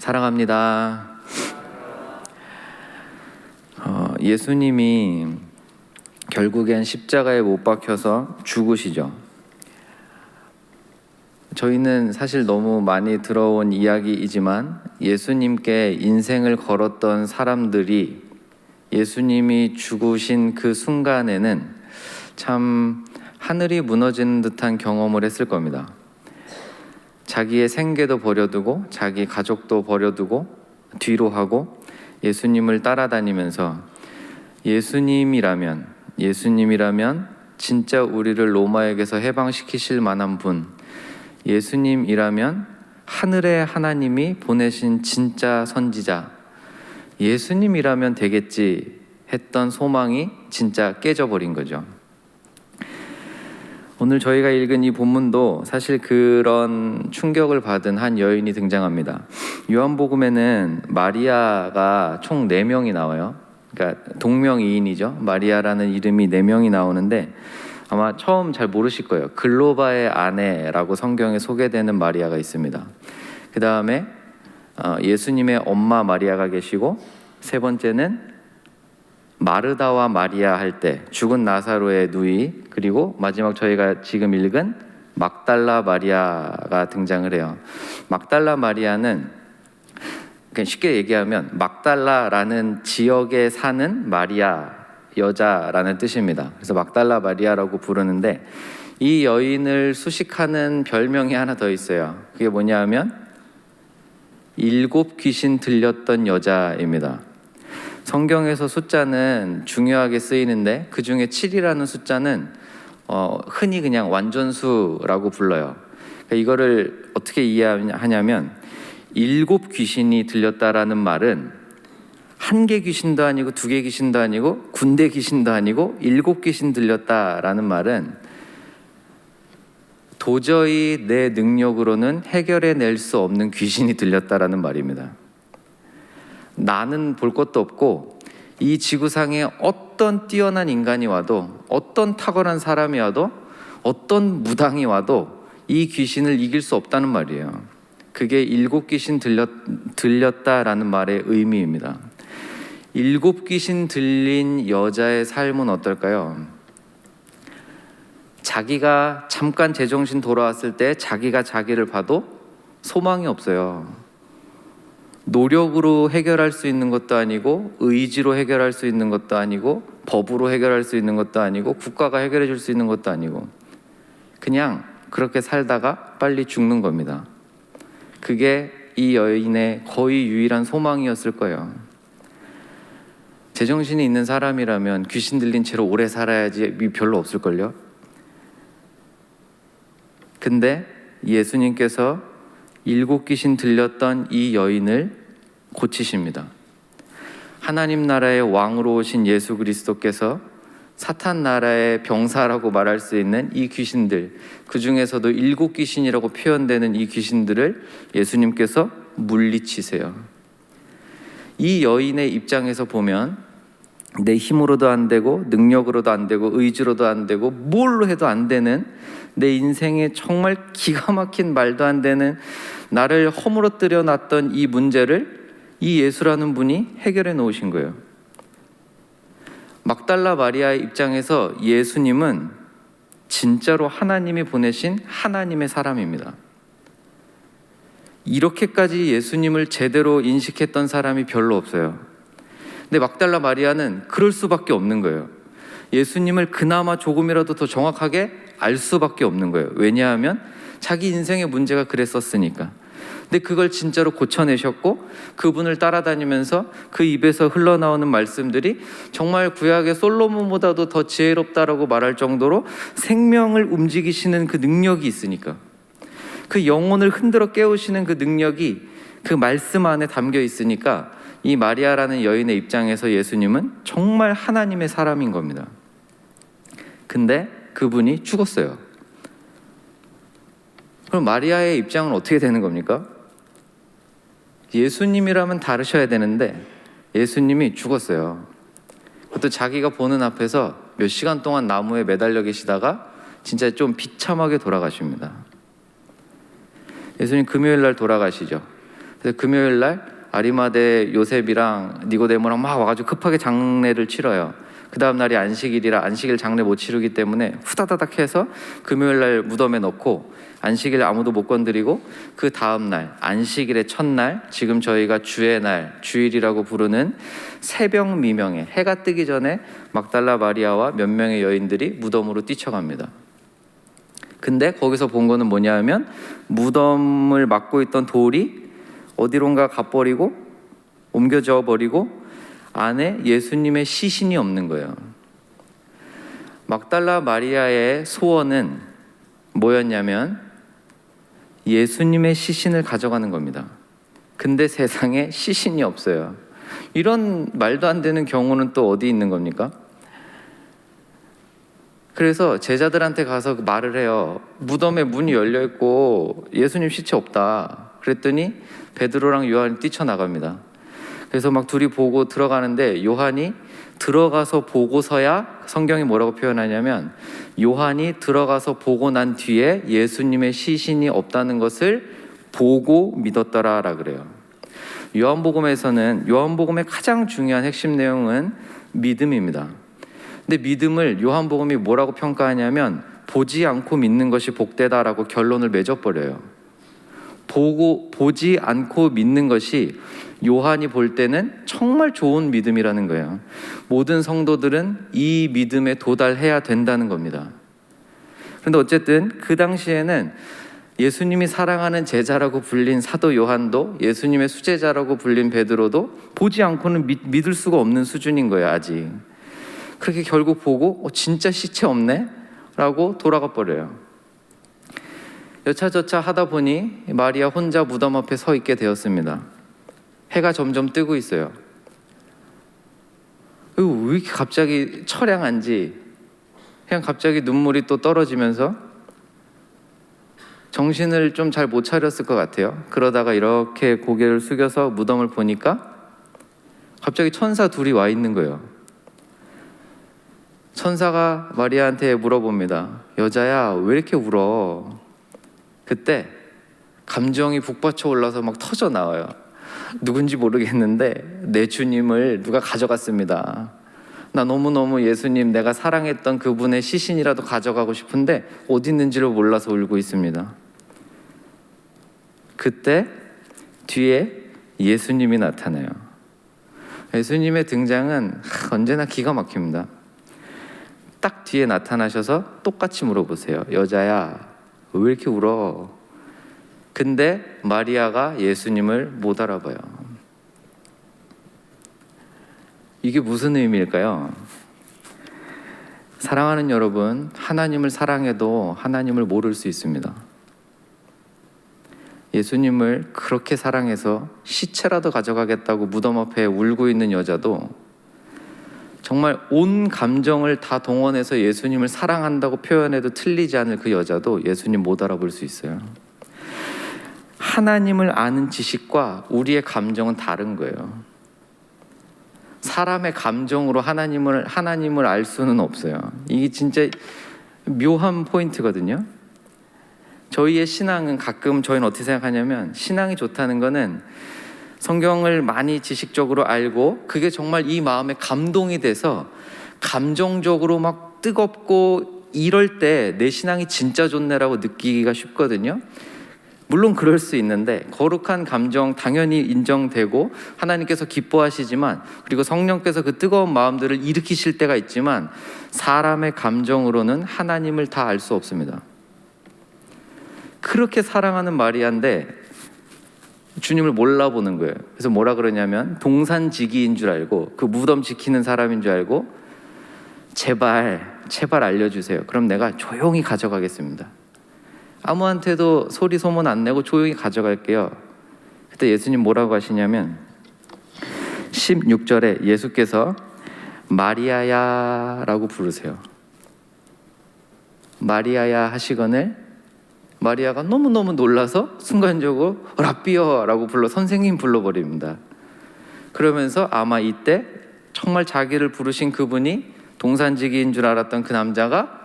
사랑합니다. 예수님이 결국엔 십자가에 못 박혀서 죽으시죠. 저희는 사실 너무 많이 들어온 이야기이지만 예수님께 인생을 걸었던 사람들이 예수님이 죽으신 그 순간에는 참 하늘이 무너지는 듯한 경험을 했을 겁니다. 자기의 생계도 버려두고 자기 가족도 버려두고 뒤로 하고 예수님을 따라다니면서 예수님이라면 진짜 우리를 로마에게서 해방시키실 만한 분, 예수님이라면 하늘의 하나님이 보내신 진짜 선지자, 예수님이라면 되겠지 했던 소망이 진짜 깨져버린 거죠. 오늘 저희가 읽은 이 본문도 사실 그런 충격을 받은 한 여인이 등장합니다. 요한복음에는 마리아가 총 4명이 나와요. 그러니까 동명이인이죠. 마리아라는 이름이 4명이 나오는데 아마 처음 잘 모르실 거예요. 글로바의 아내라고 성경에 소개되는 마리아가 있습니다. 그 다음에 예수님의 엄마 마리아가 계시고, 세 번째는 마르다와 마리아 할 때 죽은 나사로의 누이, 그리고 마지막 저희가 지금 읽은 막달라 마리아가 등장을 해요. 막달라 마리아는 쉽게 얘기하면 막달라라는 지역에 사는 마리아, 여자라는 뜻입니다. 그래서 막달라 마리아라고 부르는데, 이 여인을 수식하는 별명이 하나 더 있어요. 그게 뭐냐 하면 7 귀신 들렸던 여자입니다. 성경에서 숫자는 중요하게 쓰이는데 그 중에 7이라는 숫자는 흔히 그냥 완전수라고 불러요. 그러니까 이거를 어떻게 이해하냐면 7 귀신이 들렸다라는 말은 1개 귀신도 아니고 2개 귀신도 아니고 군대 귀신도 아니고 7 귀신 들렸다라는 말은 도저히 내 능력으로는 해결해낼 수 없는 귀신이 들렸다라는 말입니다. 나는 볼 것도 없고 이 지구상에 어떤 뛰어난 인간이 와도, 어떤 탁월한 사람이 와도, 어떤 무당이 와도 이 귀신을 이길 수 없다는 말이에요. 그게 7 귀신 들렸다라는 말의 의미입니다. 7 귀신 들린 여자의 삶은 어떨까요? 자기가 잠깐 제정신 돌아왔을 때 자기가 자기를 봐도 소망이 없어요. 노력으로 해결할 수 있는 것도 아니고, 의지로 해결할 수 있는 것도 아니고, 법으로 해결할 수 있는 것도 아니고, 국가가 해결해 줄 수 있는 것도 아니고, 그냥 그렇게 살다가 빨리 죽는 겁니다. 그게 이 여인의 거의 유일한 소망이었을 거예요. 제정신이 있는 사람이라면 귀신 들린 채로 오래 살아야지 별로 없을걸요? 근데 예수님께서 7 귀신 들렸던 이 여인을 고치십니다. 하나님 나라의 왕으로 오신 예수 그리스도께서 사탄 나라의 병사라고 말할 수 있는 이 귀신들, 그 중에서도 7 귀신이라고 표현되는 이 귀신들을 예수님께서 물리치세요. 이 여인의 입장에서 보면 내 힘으로도 안 되고, 능력으로도 안 되고, 의지로도 안 되고, 뭘로 해도 안 되는, 내 인생에 정말 기가 막힌 말도 안 되는, 나를 허물어뜨려 놨던 이 문제를 이 예수라는 분이 해결해 놓으신 거예요. 막달라 마리아의 입장에서 예수님은 진짜로 하나님이 보내신 하나님의 사람입니다. 이렇게까지 예수님을 제대로 인식했던 사람이 별로 없어요. 근데 막달라 마리아는 그럴 수밖에 없는 거예요. 예수님을 그나마 조금이라도 더 정확하게 알 수밖에 없는 거예요. 왜냐하면 자기 인생의 문제가 그랬었으니까. 근데 그걸 진짜로 고쳐내셨고, 그분을 따라다니면서 그 입에서 흘러나오는 말씀들이 정말 구약의 솔로몬보다도 더 지혜롭다라고 말할 정도로 생명을 움직이시는 그 능력이 있으니까, 그 영혼을 흔들어 깨우시는 그 능력이 그 말씀 안에 담겨 있으니까, 이 마리아라는 여인의 입장에서 예수님은 정말 하나님의 사람인 겁니다. 근데 그분이 죽었어요. 그럼 마리아의 입장은 어떻게 되는 겁니까? 예수님이라면 다르셔야 되는데 예수님이 죽었어요. 그것도 자기가 보는 앞에서 몇 시간 동안 나무에 매달려 계시다가 진짜 좀 비참하게 돌아가십니다. 예수님 금요일 날 돌아가시죠. 그래서 금요일 날 아리마대 요셉이랑 니고데모랑 막 와가지고 급하게 장례를 치러요. 그 다음 날이 안식일이라 안식일 장례 못 치르기 때문에 후다다닥 해서 금요일 날 무덤에 넣고 안식일 아무도 못 건드리고 그 다음 날 안식일의 첫날, 지금 저희가 주의 날, 주일이라고 부르는 새벽 미명에 해가 뜨기 전에 막달라 마리아와 몇 명의 여인들이 무덤으로 뛰쳐갑니다. 근데 거기서 본 거는 뭐냐 하면 무덤을 막고 있던 돌이 어디론가 가버리고 옮겨져 버리고 안에 예수님의 시신이 없는 거예요. 막달라 마리아의 소원은 뭐였냐면 예수님의 시신을 가져가는 겁니다. 근데 세상에 시신이 없어요. 이런 말도 안 되는 경우는 또 어디 있는 겁니까? 그래서 제자들한테 가서 말을 해요. 무덤에 문이 열려 있고 예수님 시체 없다. 그랬더니 베드로랑 요한이 뛰쳐나갑니다. 그래서 막 둘이 보고 들어가는데 요한이 들어가서 보고서야, 성경이 뭐라고 표현하냐면 요한이 들어가서 보고 난 뒤에 예수님의 시신이 없다는 것을 보고 믿었더라라 그래요. 요한복음에서는 요한복음의 가장 중요한 핵심 내용은 믿음입니다. 근데 믿음을 요한복음이 뭐라고 평가하냐면 보지 않고 믿는 것이 복되다라고 결론을 맺어버려요. 보지 않고 믿는 것이 요한이 볼 때는 정말 좋은 믿음이라는 거예요. 모든 성도들은 이 믿음에 도달해야 된다는 겁니다. 그런데 어쨌든 그 당시에는 예수님이 사랑하는 제자라고 불린 사도 요한도, 예수님의 수제자라고 불린 베드로도 보지 않고는 믿을 수가 없는 수준인 거예요. 아직. 그렇게 결국 보고 진짜 시체 없네? 라고 돌아가 버려요. 여차저차 하다 보니 마리아 혼자 무덤 앞에 서 있게 되었습니다. 해가 점점 뜨고 있어요. 왜 이렇게 갑자기 처량한지, 그냥 갑자기 눈물이 또 떨어지면서 정신을 좀 잘 못 차렸을 것 같아요. 그러다가 이렇게 고개를 숙여서 무덤을 보니까 갑자기 천사 둘이 와 있는 거예요. 천사가 마리아한테 물어봅니다. 여자야, 왜 이렇게 울어? 그때 감정이 북받쳐 올라서 막 터져 나와요. 누군지 모르겠는데 내 주님을 누가 가져갔습니다. 나 너무너무 예수님, 내가 사랑했던 그분의 시신이라도 가져가고 싶은데 어디 있는지를 몰라서 울고 있습니다. 그때 뒤에 예수님이 나타나요. 예수님의 등장은 언제나 기가 막힙니다. 딱 뒤에 나타나셔서 똑같이 물어보세요. 여자야, 왜 이렇게 울어? 근데 마리아가 예수님을 못 알아봐요. 이게 무슨 의미일까요? 사랑하는 여러분, 하나님을 사랑해도 하나님을 모를 수 있습니다. 예수님을 그렇게 사랑해서 시체라도 가져가겠다고 무덤 앞에 울고 있는 여자도 정말 온 감정을 다 동원해서 예수님을 사랑한다고 표현해도 틀리지 않을 그 여자도 예수님 못 알아볼 수 있어요. 하나님을 아는 지식과 우리의 감정은 다른 거예요. 사람의 감정으로 하나님을 알 수는 없어요. 이게 진짜 묘한 포인트거든요. 저희의 신앙은 가끔 저희는 어떻게 생각하냐면 신앙이 좋다는 거는 성경을 많이 지식적으로 알고 그게 정말 이 마음에 감동이 돼서 감정적으로 막 뜨겁고 이럴 때 내 신앙이 진짜 좋네라고 느끼기가 쉽거든요. 물론 그럴 수 있는데 거룩한 감정 당연히 인정되고 하나님께서 기뻐하시지만, 그리고 성령께서 그 뜨거운 마음들을 일으키실 때가 있지만 사람의 감정으로는 하나님을 다 알 수 없습니다. 그렇게 사랑하는 마리아인데 주님을 몰라보는 거예요. 그래서 뭐라 그러냐면 동산지기인 줄 알고, 그 무덤 지키는 사람인 줄 알고, 제발 알려주세요. 그럼 내가 조용히 가져가겠습니다. 아무한테도 소리 소문 안 내고 조용히 가져갈게요. 그때 예수님 뭐라고 하시냐면 16절에 예수께서 마리아야 라고 부르세요. 마리아야 하시거늘 마리아가 너무너무 놀라서 순간적으로 라삐어 라고 불러 선생님 불러버립니다. 그러면서 아마 이때 정말 자기를 부르신 그분이 동산지기인 줄 알았던 그 남자가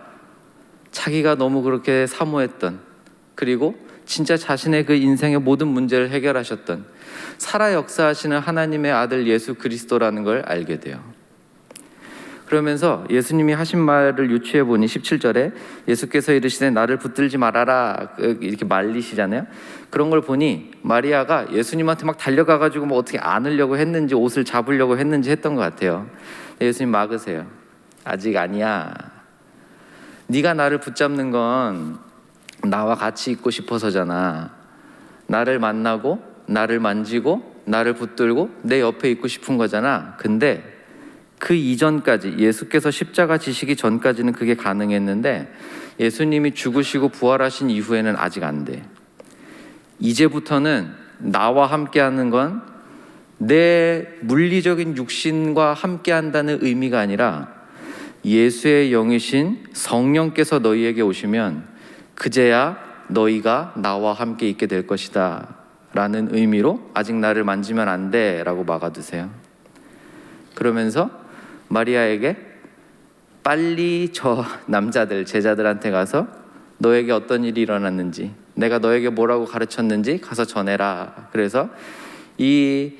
자기가 너무 그렇게 사모했던, 그리고 진짜 자신의 그 인생의 모든 문제를 해결하셨던 살아 역사하시는 하나님의 아들 예수 그리스도라는 걸 알게 돼요. 그러면서 예수님이 하신 말을 유추해 보니 17절에 예수께서 이르시되 나를 붙들지 말아라 이렇게 말리시잖아요. 그런 걸 보니 마리아가 예수님한테 막 달려가가지고 뭐 어떻게 안으려고 했는지 옷을 잡으려고 했는지 했던 것 같아요. 예수님 막으세요. 아직 아니야. 네가 나를 붙잡는 건 나와 같이 있고 싶어서잖아. 나를 만나고 나를 만지고 나를 붙들고 내 옆에 있고 싶은 거잖아. 근데 그 이전까지 예수께서 십자가 지시기 전까지는 그게 가능했는데 예수님이 죽으시고 부활하신 이후에는 아직 안 돼. 이제부터는 나와 함께하는 건 내 물리적인 육신과 함께한다는 의미가 아니라 예수의 영이신 성령께서 너희에게 오시면 그제야 너희가 나와 함께 있게 될 것이다 라는 의미로 아직 나를 만지면 안 돼 라고 막아두세요. 그러면서 마리아에게 빨리 저 남자들 제자들한테 가서 너에게 어떤 일이 일어났는지 내가 너에게 뭐라고 가르쳤는지 가서 전해라. 그래서 이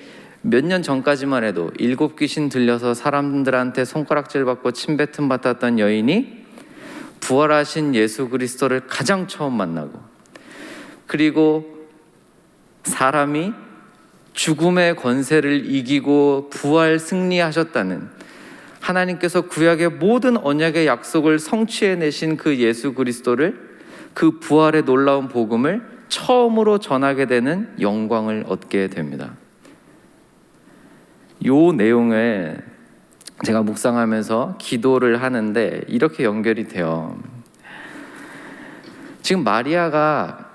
몇 년 전까지만 해도 7 귀신 들려서 사람들한테 손가락질 받고 침뱉음 받았던 여인이 부활하신 예수 그리스도를 가장 처음 만나고, 그리고 사람이 죽음의 권세를 이기고 부활 승리하셨다는 하나님께서 구약의 모든 언약의 약속을 성취해내신 그 예수 그리스도를, 그 부활의 놀라운 복음을 처음으로 전하게 되는 영광을 얻게 됩니다. 이 내용을 제가 묵상하면서 기도를 하는데 이렇게 연결이 돼요. 지금 마리아가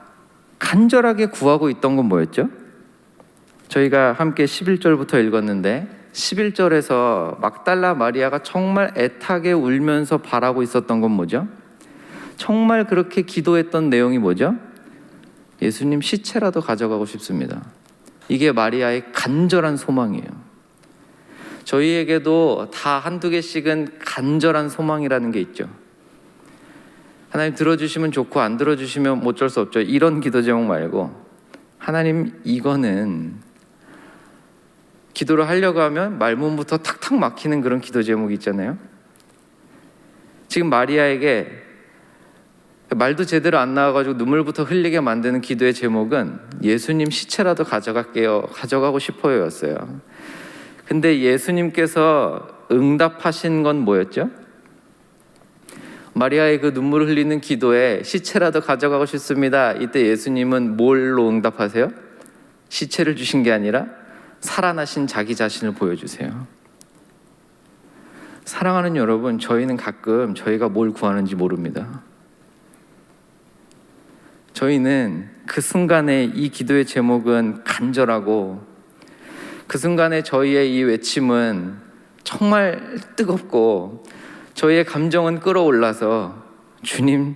간절하게 구하고 있던 건 뭐였죠? 저희가 함께 11절부터 읽었는데 11절에서 막달라 마리아가 정말 애타게 울면서 바라고 있었던 건 뭐죠? 정말 그렇게 기도했던 내용이 뭐죠? 예수님 시체라도 가져가고 싶습니다. 이게 마리아의 간절한 소망이에요. 저희에게도 다 한두 개씩은 간절한 소망이라는 게 있죠. 하나님 들어주시면 좋고 안 들어주시면 어쩔 수 없죠. 이런 기도 제목 말고 하나님 이거는, 기도를 하려고 하면 말문부터 탁탁 막히는 그런 기도 제목이 있잖아요. 지금 마리아에게 말도 제대로 안 나와가지고 눈물부터 흘리게 만드는 기도의 제목은 예수님 시체라도 가져갈게요, 가져가고 싶어요 였어요. 근데 예수님께서 응답하신 건 뭐였죠? 마리아의 그 눈물을 흘리는 기도에 시체라도 가져가고 싶습니다. 이때 예수님은 뭘로 응답하세요? 시체를 주신 게 아니라 살아나신 자기 자신을 보여주세요. 사랑하는 여러분, 저희는 가끔 저희가 뭘 구하는지 모릅니다. 저희는 그 순간에 이 기도의 제목은 간절하고, 그 순간에 저희의 이 외침은 정말 뜨겁고 저희의 감정은 끌어올라서 주님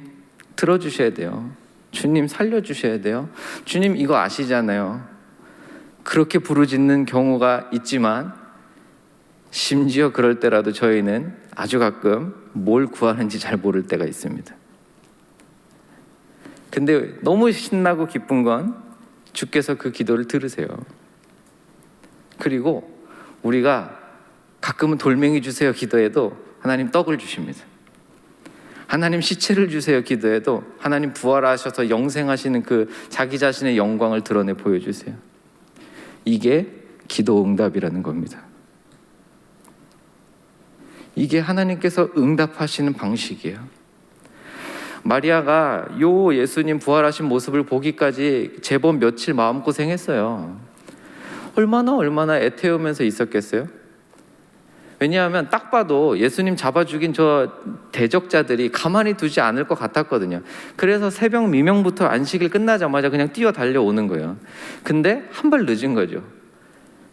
들어주셔야 돼요. 주님 살려주셔야 돼요. 주님 이거 아시잖아요. 그렇게 부르짖는 경우가 있지만 심지어 그럴 때라도 저희는 아주 가끔 뭘 구하는지 잘 모를 때가 있습니다. 근데 너무 신나고 기쁜 건 주께서 그 기도를 들으세요. 그리고 우리가 가끔은 돌멩이 주세요 기도해도 하나님 떡을 주십니다. 하나님 시체를 주세요 기도해도 하나님 부활하셔서 영생하시는 그 자기 자신의 영광을 드러내 보여주세요. 이게 기도 응답이라는 겁니다. 이게 하나님께서 응답하시는 방식이에요. 마리아가 요 예수님 부활하신 모습을 보기까지 제법 며칠 마음고생했어요. 얼마나 애태우면서 있었겠어요? 왜냐하면 딱 봐도 예수님 잡아 죽인 저 대적자들이 가만히 두지 않을 것 같았거든요. 그래서 새벽 미명부터 안식일 끝나자마자 그냥 뛰어 달려오는 거예요. 근데 한 발 늦은 거죠.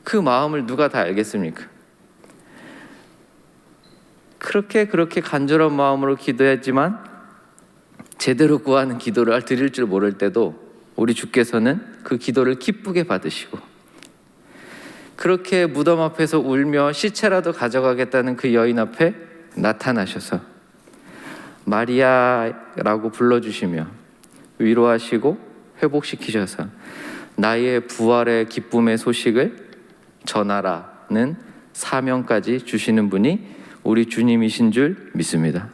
그 마음을 누가 다 알겠습니까? 그렇게 간절한 마음으로 기도했지만 제대로 구하는 기도를 드릴 줄 모를 때도 우리 주께서는 그 기도를 기쁘게 받으시고, 그렇게 무덤 앞에서 울며 시체라도 가져가겠다는 그 여인 앞에 나타나셔서 마리아라고 불러주시며 위로하시고 회복시키셔서 나의 부활의 기쁨의 소식을 전하라는 사명까지 주시는 분이 우리 주님이신 줄 믿습니다.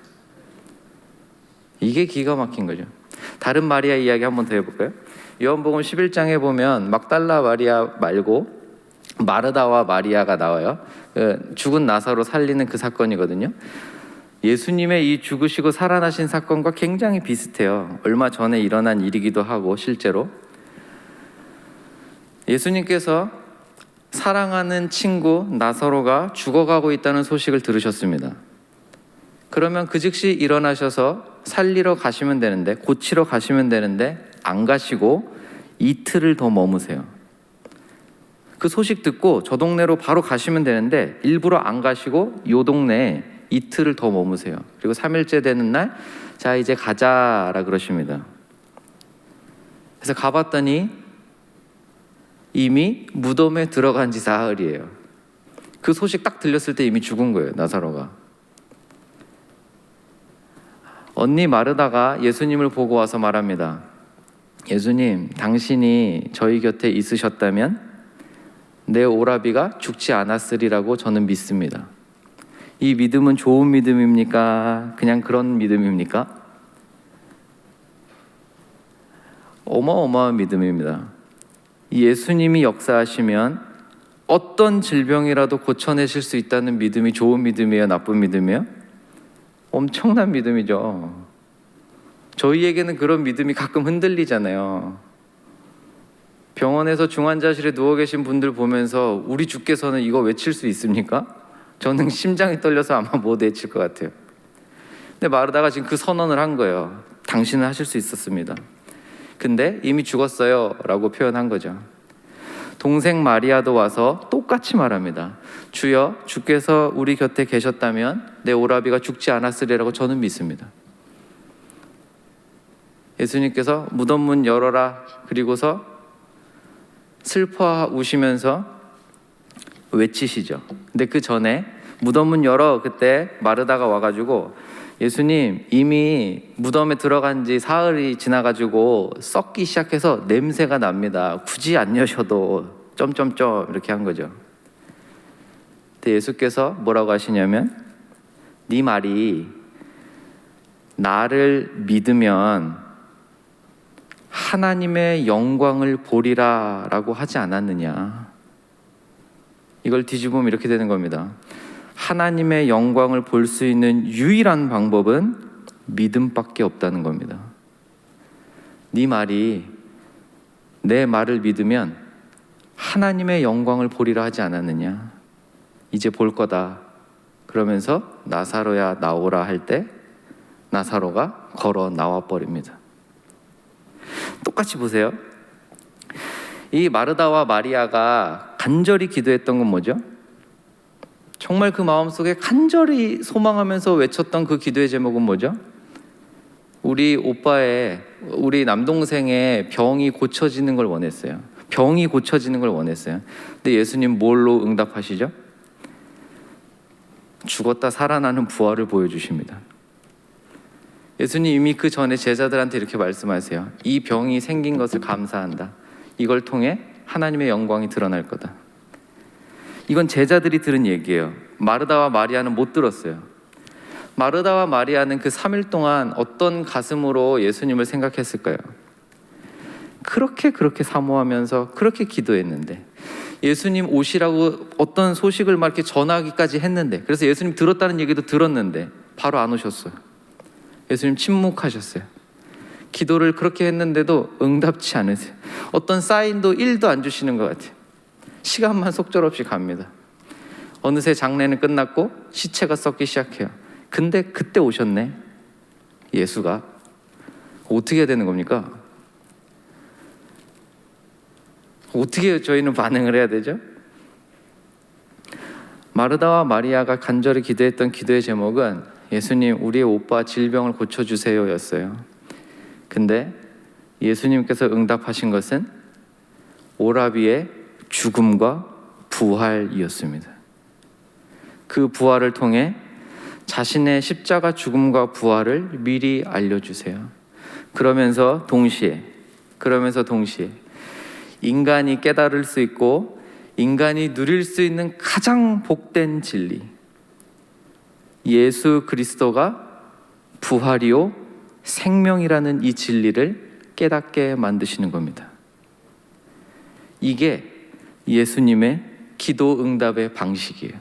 이게 기가 막힌 거죠. 다른 마리아 이야기 한번 더 해볼까요? 요한복음 11장에 보면 막달라 마리아 말고 마르다와 마리아가 나와요. 죽은 나사로 살리는 그 사건이거든요. 예수님의 이 죽으시고 살아나신 사건과 굉장히 비슷해요. 얼마 전에 일어난 일이기도 하고 실제로 예수님께서 사랑하는 친구 나사로가 죽어가고 있다는 소식을 들으셨습니다. 그러면 그 즉시 일어나셔서 살리러 가시면 되는데, 고치러 가시면 되는데 안 가시고 이틀을 더 머무세요. 그 소식 듣고 저 동네로 바로 가시면 되는데 일부러 안 가시고 요 동네에 이틀을 더 머무세요. 그리고 3일째 되는 날, 자 이제 가자라 그러십니다. 그래서 가봤더니 이미 무덤에 들어간 지 사흘이에요. 그 소식 딱 들렸을 때 이미 죽은 거예요, 나사로가. 언니 마르다가 예수님을 보고 와서 말합니다. 예수님, 당신이 저희 곁에 있으셨다면 내 오라비가 죽지 않았으리라고 저는 믿습니다. 이 믿음은 좋은 믿음입니까? 그냥 그런 믿음입니까? 어마어마한 믿음입니다. 예수님이 역사하시면 어떤 질병이라도 고쳐내실 수 있다는 믿음이 좋은 믿음이에요? 나쁜 믿음이에요? 엄청난 믿음이죠. 저희에게는 그런 믿음이 가끔 흔들리잖아요. 병원에서 중환자실에 누워 계신 분들 보면서 우리 주께서는 이거 외칠 수 있습니까? 저는 심장이 떨려서 아마 못 외칠 것 같아요. 근데 마르다가 지금 그 선언을 한 거예요. 당신은 하실 수 있었습니다. 근데 이미 죽었어요 라고 표현한 거죠. 동생 마리아도 와서 똑같이 말합니다. 주여, 주께서 우리 곁에 계셨다면 내 오라비가 죽지 않았으리라고 저는 믿습니다. 예수님께서 무덤 문 열어라, 그리고서 슬퍼하시면서 외치시죠. 근데 그 전에 무덤 문 열어, 그때 마르다가 와가지고 예수님, 이미 무덤에 들어간 지 사흘이 지나가지고 썩기 시작해서 냄새가 납니다. 굳이 안 여셔도 점점점 이렇게 한 거죠. 근데 예수께서 뭐라고 하시냐면, 네 말이 나를 믿으면 하나님의 영광을 보리라 라고 하지 않았느냐. 이걸 뒤집으면 이렇게 되는 겁니다. 하나님의 영광을 볼 수 있는 유일한 방법은 믿음밖에 없다는 겁니다. 네 말이, 내 말을 믿으면 하나님의 영광을 보리라 하지 않았느냐. 이제 볼 거다. 그러면서 나사로야 나오라 할 때 나사로가 걸어 나와 버립니다. 똑같이 보세요. 이 마르다와 마리아가 간절히 기도했던 건 뭐죠? 정말 그 마음속에 간절히 소망하면서 외쳤던 그 기도의 제목은 뭐죠? 우리 남동생의 병이 고쳐지는 걸 원했어요. 병이 고쳐지는 걸 원했어요. 근데 예수님 뭘로 응답하시죠? 죽었다 살아나는 부활을 보여주십니다. 예수님 이미 그 전에 제자들한테 이렇게 말씀하세요. 이 병이 생긴 것을 감사한다. 이걸 통해 하나님의 영광이 드러날 거다. 이건 제자들이 들은 얘기예요. 마르다와 마리아는 못 들었어요. 마르다와 마리아는 그 3일 동안 어떤 가슴으로 예수님을 생각했을까요? 그렇게 사모하면서 그렇게 기도했는데, 예수님 오시라고 어떤 소식을 막 이렇게 전하기까지 했는데, 그래서 예수님 들었다는 얘기도 들었는데 바로 안 오셨어요. 예수님 침묵하셨어요. 기도를 그렇게 했는데도 응답치 않으세요. 어떤 사인도 1도 안 주시는 것 같아요. 시간만 속절없이 갑니다. 어느새 장례는 끝났고 시체가 썩기 시작해요. 근데 그때 오셨네, 예수가. 어떻게 해야 되는 겁니까? 어떻게 저희는 반응을 해야 되죠? 마르다와 마리아가 간절히 기도했던 기도의 제목은 예수님, 우리의 오빠 질병을 고쳐주세요 였어요. 근데 예수님께서 응답하신 것은 오라비의 죽음과 부활이었습니다. 그 부활을 통해 자신의 십자가 죽음과 부활을 미리 알려주세요. 그러면서 동시에 그러면서 동시에 인간이 깨달을 수 있고 인간이 누릴 수 있는 가장 복된 진리, 예수 그리스도가 부활이요 생명이라는 이 진리를 깨닫게 만드시는 겁니다. 이게 예수님의 기도 응답의 방식이에요.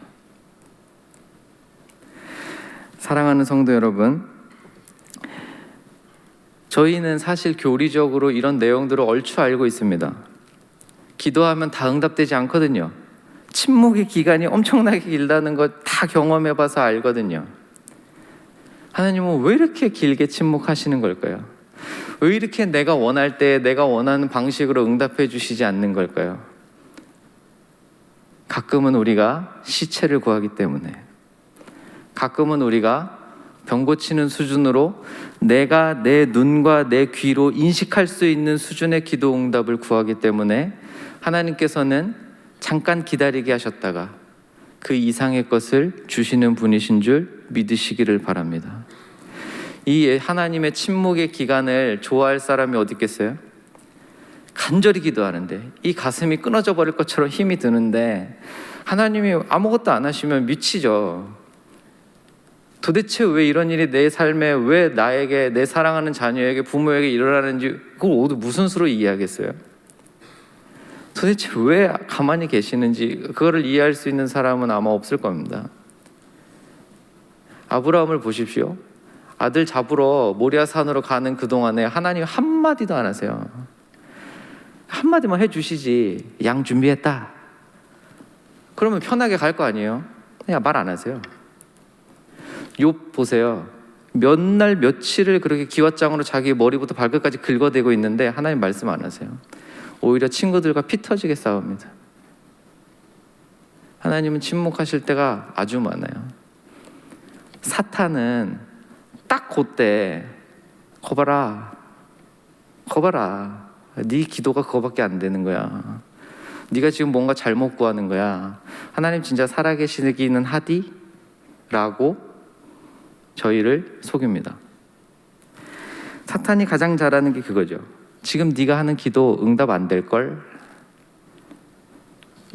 사랑하는 성도 여러분, 저희는 사실 교리적으로 이런 내용들을 얼추 알고 있습니다. 기도하면 다 응답되지 않거든요. 침묵의 기간이 엄청나게 길다는 거 다 경험해봐서 알거든요. 하나님은 왜 이렇게 길게 침묵하시는 걸까요? 왜 이렇게 내가 원할 때 내가 원하는 방식으로 응답해 주시지 않는 걸까요? 가끔은 우리가 시체를 구하기 때문에, 가끔은 우리가 병 고치는 수준으로 내가 내 눈과 내 귀로 인식할 수 있는 수준의 기도 응답을 구하기 때문에 하나님께서는 잠깐 기다리게 하셨다가 그 이상의 것을 주시는 분이신 줄 믿으시기를 바랍니다. 이 하나님의 침묵의 기간을 좋아할 사람이 어디 있겠어요? 간절히 기도하는데 이 가슴이 끊어져 버릴 것처럼 힘이 드는데 하나님이 아무것도 안 하시면 미치죠. 도대체 왜 이런 일이 내 삶에, 왜 나에게, 내 사랑하는 자녀에게, 부모에게 일어나는지 그걸 모두 무슨 수로 이해하겠어요? 도대체 왜 가만히 계시는지 그거를 이해할 수 있는 사람은 아마 없을 겁니다. 아브라함을 보십시오. 아들 잡으러 모리아 산으로 가는 그동안에 하나님 한마디도 안 하세요. 한마디만 해주시지. 양 준비했다. 그러면 편하게 갈 거 아니에요? 그냥 말 안 하세요. 욥 보세요. 몇 날 며칠을 그렇게 기왓장으로 자기 머리부터 발끝까지 긁어대고 있는데 하나님 말씀 안 하세요. 오히려 친구들과 피 터지게 싸웁니다. 하나님은 침묵하실 때가 아주 많아요. 사탄은 딱 그때 거봐라 네 기도가 그거밖에 안 되는 거야. 네가 지금 뭔가 잘못 구하는 거야. 하나님 진짜 살아계시기는 하디? 라고 저희를 속입니다. 사탄이 가장 잘하는 게 그거죠. 지금 네가 하는 기도 응답 안 될걸?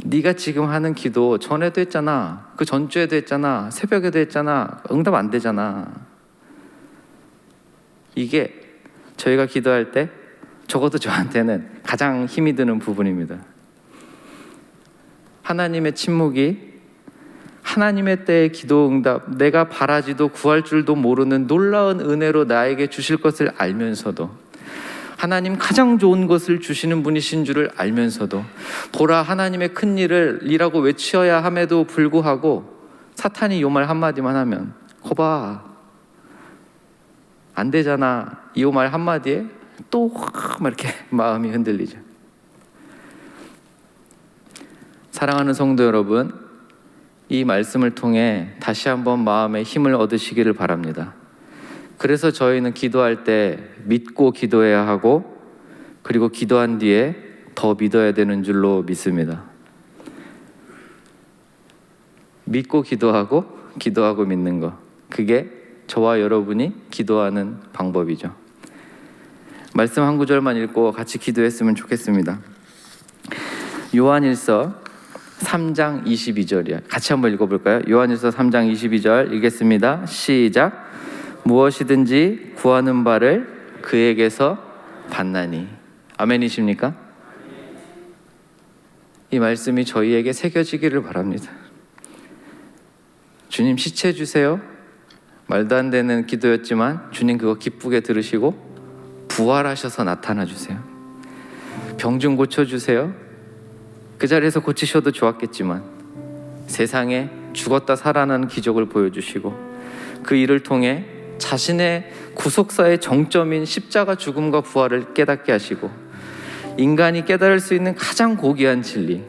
네가 지금 하는 기도 전에도 했잖아. 그 전주에도 했잖아. 새벽에도 했잖아. 응답 안 되잖아. 이게 저희가 기도할 때 적어도 저한테는 가장 힘이 드는 부분입니다. 하나님의 침묵이 하나님의 때의 기도 응답, 내가 바라지도 구할 줄도 모르는 놀라운 은혜로 나에게 주실 것을 알면서도, 하나님 가장 좋은 것을 주시는 분이신 줄을 알면서도, 보라 하나님의 큰 일이라고 외쳐야 함에도 불구하고 사탄이 요 말 한마디만 하면 거봐 안 되잖아, 이 말 한마디에 또 막 이렇게 마음이 흔들리죠. 사랑하는 성도 여러분, 이 말씀을 통해 다시 한번 마음의 힘을 얻으시기를 바랍니다. 그래서 저희는 기도할 때 믿고 기도해야 하고, 그리고 기도한 뒤에 더 믿어야 되는 줄로 믿습니다. 믿고 기도하고 믿는 거, 그게 저와 여러분이 기도하는 방법이죠. 말씀 한 구절만 읽고 같이 기도했으면 좋겠습니다. 요한일서 3장 22절이야. 같이 한번 읽어볼까요? 요한일서 3장 22절 읽겠습니다. 시작. 무엇이든지 구하는 바를 그에게서 받나니. 아멘이십니까? 이 말씀이 저희에게 새겨지기를 바랍니다. 주님 시체 주세요. 말도 안 되는 기도였지만 주님 그거 기쁘게 들으시고 부활하셔서 나타나 주세요. 병 좀 고쳐주세요. 그 자리에서 고치셔도 좋았겠지만 세상에 죽었다 살아나는 기적을 보여주시고, 그 일을 통해 자신의 구속사의 정점인 십자가 죽음과 부활을 깨닫게 하시고, 인간이 깨달을 수 있는 가장 고귀한 진리,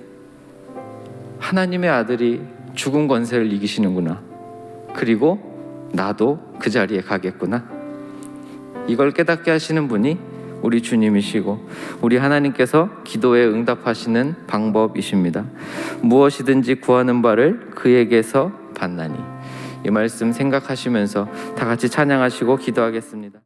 하나님의 아들이 죽은 권세를 이기시는구나, 그리고 나도 그 자리에 가겠구나, 이걸 깨닫게 하시는 분이 우리 주님이시고 우리 하나님께서 기도에 응답하시는 방법이십니다. 무엇이든지 구하는 바를 그에게서 받나니. 이 말씀 생각하시면서 다 같이 찬양하시고 기도하겠습니다.